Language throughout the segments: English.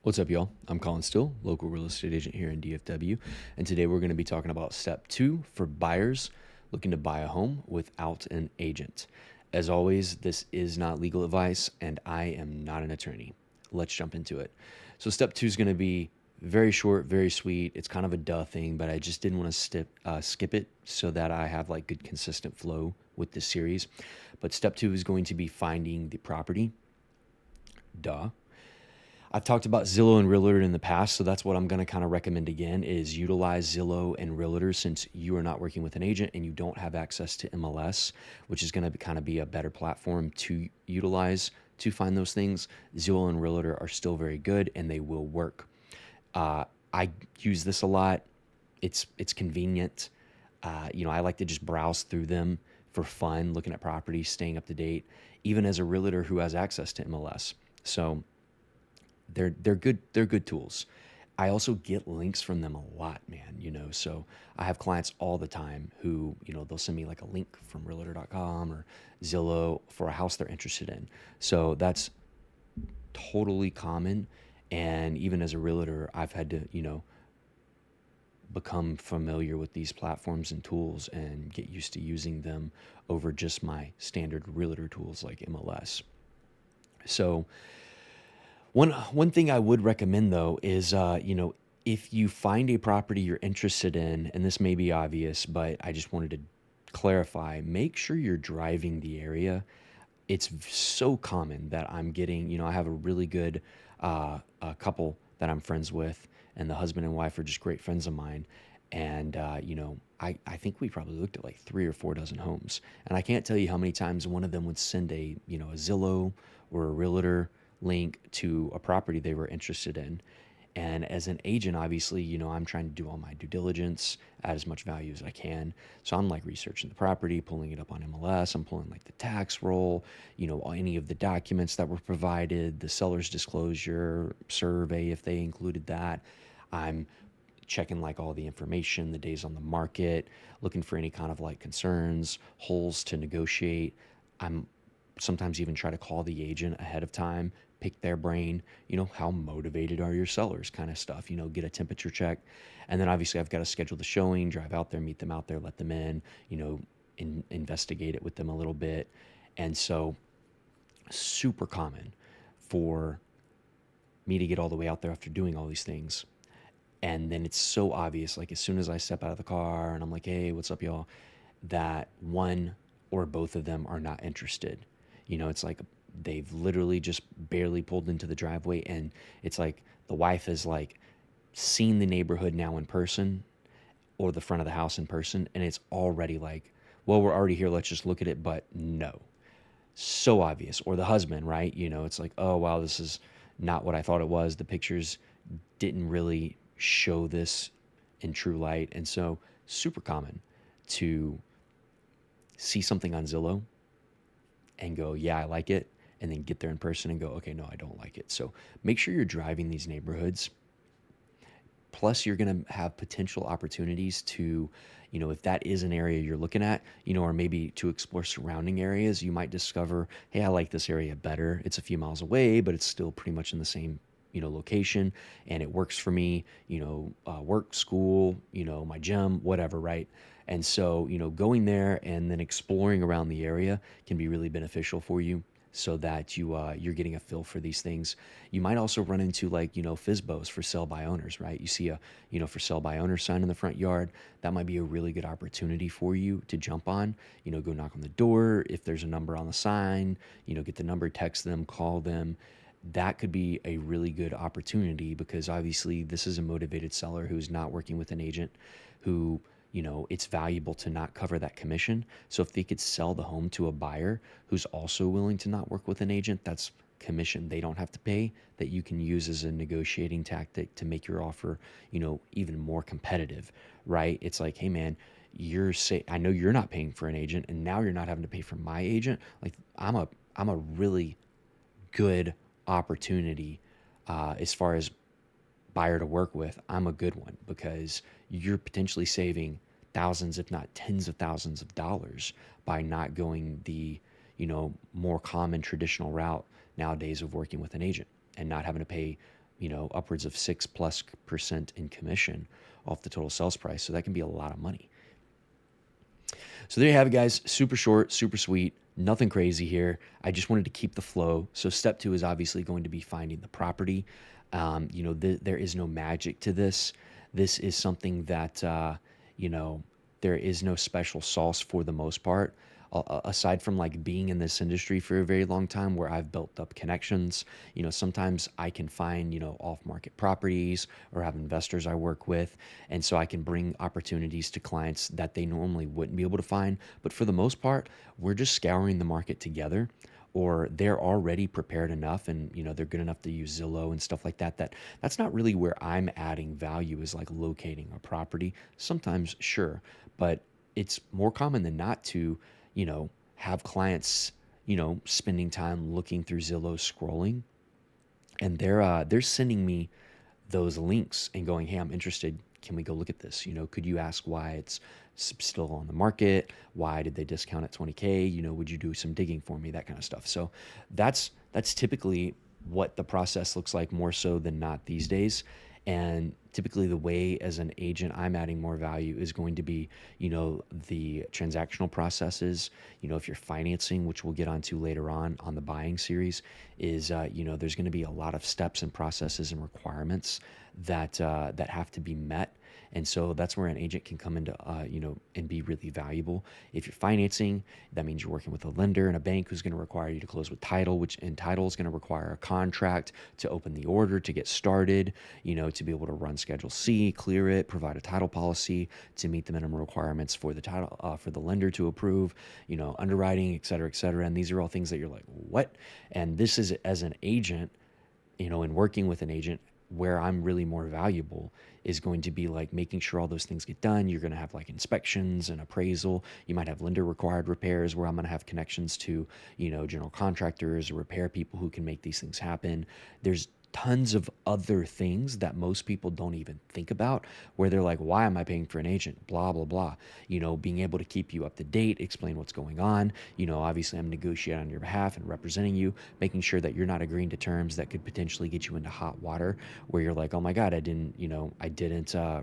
What's up, y'all? I'm Colin Still, local real estate agent here in DFW, and today we're going to be talking about step two for buyers looking to buy a home without an agent. As always, this is not legal advice, and I am not an attorney. Let's jump into it. So, step two is going to be very short, very sweet. It's kind of a duh thing, but I just didn't want to skip it so that I have like good, consistent flow with this series. But step two is going to be finding the property. Duh. I've talked about Zillow and Realtor in the past, so that's what I'm going to kind of recommend again is utilize Zillow and Realtor since you are not working with an agent and you don't have access to MLS, which is going to kind of be a better platform to utilize to find those things. Zillow and Realtor are still very good and they will work. I use this a lot. It's convenient. I like to just browse through them for fun, looking at properties, staying up to date, even as a realtor who has access to MLS. So they're good tools. I also get links from them a lot, man, so I have clients all the time who, they'll send me like a link from realtor.com or Zillow for a house they're interested in. So that's totally common. And even as a realtor, I've had to, become familiar with these platforms and tools and get used to using them over just my standard realtor tools like MLS. So one thing I would recommend though is if you find a property you're interested in, and this may be obvious, but I just wanted to clarify, make sure you're driving the area. It's so common that I'm getting, I have a really good couple that I'm friends with, and the husband and wife are just great friends of mine. And, I think we probably looked at like 3 or 4 dozen homes. And I can't tell you how many times one of them would send a Zillow or a realtor link to a property they were interested in. And as an agent, obviously, I'm trying to do all my due diligence, add as much value as I can. So I'm like researching the property, pulling it up on MLS. I'm pulling like the tax roll, any of the documents that were provided, the seller's disclosure survey, if they included that. I'm checking like all the information, the days on the market, looking for any kind of like concerns, holes to negotiate. I'm sometimes even try to call the agent ahead of time, pick their brain, how motivated are your sellers kind of stuff, get a temperature check. And then obviously I've got to schedule the showing, drive out there, meet them out there, let them in, investigate it with them a little bit. And so super common for me to get all the way out there after doing all these things. And then it's so obvious, like as soon as I step out of the car and I'm like, hey, what's up, y'all? That one or both of them are not interested. It's like they've literally just barely pulled into the driveway. And it's like the wife has like seen the neighborhood now in person or the front of the house in person. And it's already like, well, we're already here. Let's just look at it. But no, so obvious. Or the husband, right? It's like, oh, wow, this is not what I thought it was. The pictures didn't really show this in true light. And so, super common to see something on Zillow and go, yeah, I like it. And then get there in person and go, okay, no, I don't like it. So, make sure you're driving these neighborhoods. Plus, you're going to have potential opportunities to, if that is an area you're looking at, or maybe to explore surrounding areas, you might discover, hey, I like this area better. It's a few miles away, but it's still pretty much in the same, location, and it works for me, work, school, my gym, whatever, right? And so, going there and then exploring around the area can be really beneficial for you so that you're getting a feel for these things. You might also run into like FSBOs for sell by owners, right? You see a for sell by owner sign in the front yard. That might be a really good opportunity for you to jump on. Go knock on the door if there's a number on the sign. Get the number, text them, call them. That could be a really good opportunity because obviously this is a motivated seller who's not working with an agent who it's valuable to not cover that commission. So if they could sell the home to a buyer who's also willing to not work with an agent, that's commission they don't have to pay that you can use as a negotiating tactic to make your offer, even more competitive, right? It's like, hey man, I know you're not paying for an agent and now you're not having to pay for my agent. Like I'm a really good opportunity as far as buyer to work with. I'm a good one because you're potentially saving thousands, if not tens of thousands of dollars by not going the, more common traditional route nowadays of working with an agent and not having to pay, upwards of 6+% in commission off the total sales price. So that can be a lot of money. So there you have it, guys. Super short, super sweet, nothing crazy here. I just wanted to keep the flow. So step 2 is obviously going to be finding the property. There is no magic to this. This is something that, there is no special sauce for the most part. Aside from like being in this industry for a very long time where I've built up connections, sometimes I can find, off market properties or have investors I work with. And so I can bring opportunities to clients that they normally wouldn't be able to find. But for the most part, we're just scouring the market together, or they're already prepared enough and they're good enough to use Zillow and stuff like that. That's not really where I'm adding value, is like locating a property. Sometimes, sure, but it's more common than not to have clients spending time looking through Zillow, scrolling, and they're sending me those links and going, hey, I'm interested, can we go look at this? Could you ask why it's still on the market? Why did they discount at 20K? Would you do some digging for me? That kind of stuff. So that's typically what the process looks like, more so than not these days. And typically the way as an agent I'm adding more value is going to be, the transactional processes. If you're financing, which we'll get onto later on the buying series, is, there's going to be a lot of steps and processes and requirements that have to be met. And so that's where an agent can come into, and be really valuable. If you're financing, that means you're working with a lender and a bank who's going to require you to close with title, which in title is going to require a contract to open the order, to get started, to be able to run Schedule C, clear it, provide a title policy to meet the minimum requirements for the title, for the lender to approve, underwriting, et cetera, et cetera. And these are all things that you're like, what? And this is, as an agent, in working with an agent, where I'm really more valuable is going to be like making sure all those things get done. You're going to have like inspections and appraisal. You might have lender required repairs, where I'm going to have connections to, general contractors or repair people who can make these things happen. There's tons of other things that most people don't even think about, where they're like, why am I paying for an agent? Blah, blah, blah. Being able to keep you up to date, explain what's going on. Obviously I'm negotiating on your behalf and representing you, making sure that you're not agreeing to terms that could potentially get you into hot water, where you're like, oh my God, I didn't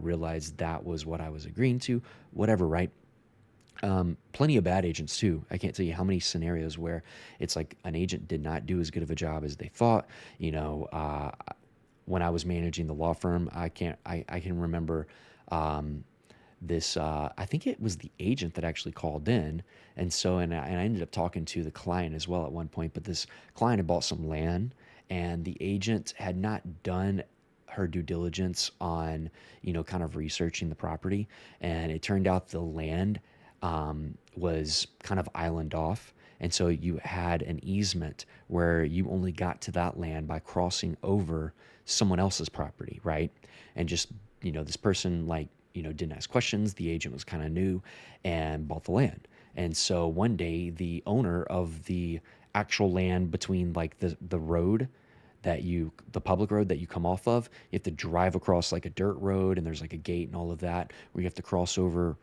realize that was what I was agreeing to, whatever, right? Plenty of bad agents too. I can't tell you how many scenarios where it's like an agent did not do as good of a job as they thought. When I was managing the law firm, I can remember this. I think it was the agent that actually called in, and I ended up talking to the client as well at one point. But this client had bought some land, and the agent had not done her due diligence on kind of researching the property, and it turned out the land was kind of island off. And so you had an easement where you only got to that land by crossing over someone else's property, right? And just, this person didn't ask questions. The agent was kind of new and bought the land. And so one day the owner of the actual land between like the road the public road that you come off of, you have to drive across like a dirt road, and there's like a gate and all of that, where you have to cross over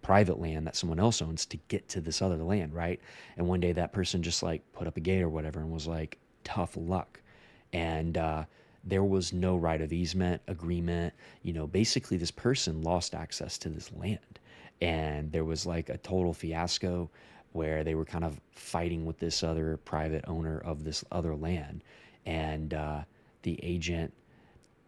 private land that someone else owns to get to this other land, right? And one day that person just like put up a gate or whatever and was like, tough luck. And there was no right of easement agreement. Basically this person lost access to this land. And there was like a total fiasco where they were kind of fighting with this other private owner of this other land. And the agent,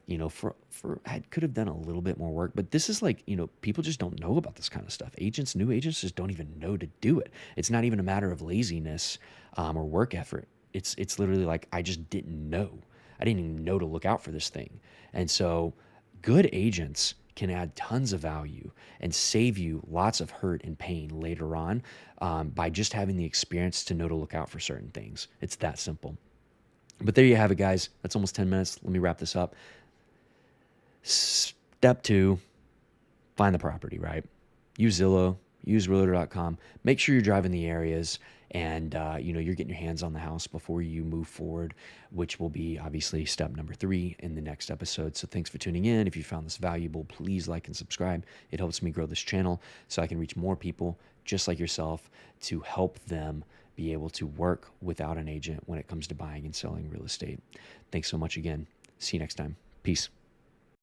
could have done a little bit more work. But this is like, people just don't know about this kind of stuff. New agents just don't even know to do it. It's not even a matter of laziness or work effort. It's literally like, I just didn't know. I didn't even know to look out for this thing. And so good agents can add tons of value and save you lots of hurt and pain later on, by just having the experience to know to look out for certain things. It's that simple. But there you have it, guys. That's almost 10 minutes. Let me wrap this up. Step 2, find the property, right? Use Zillow, use realtor.com. Make sure you're driving the areas, and you're getting your hands on the house before you move forward, which will be obviously step number 3 in the next episode. So thanks for tuning in. If you found this valuable, please like and subscribe. It helps me grow this channel so I can reach more people just like yourself, to help them be able to work without an agent when it comes to buying and selling real estate. Thanks so much again. See you next time. Peace.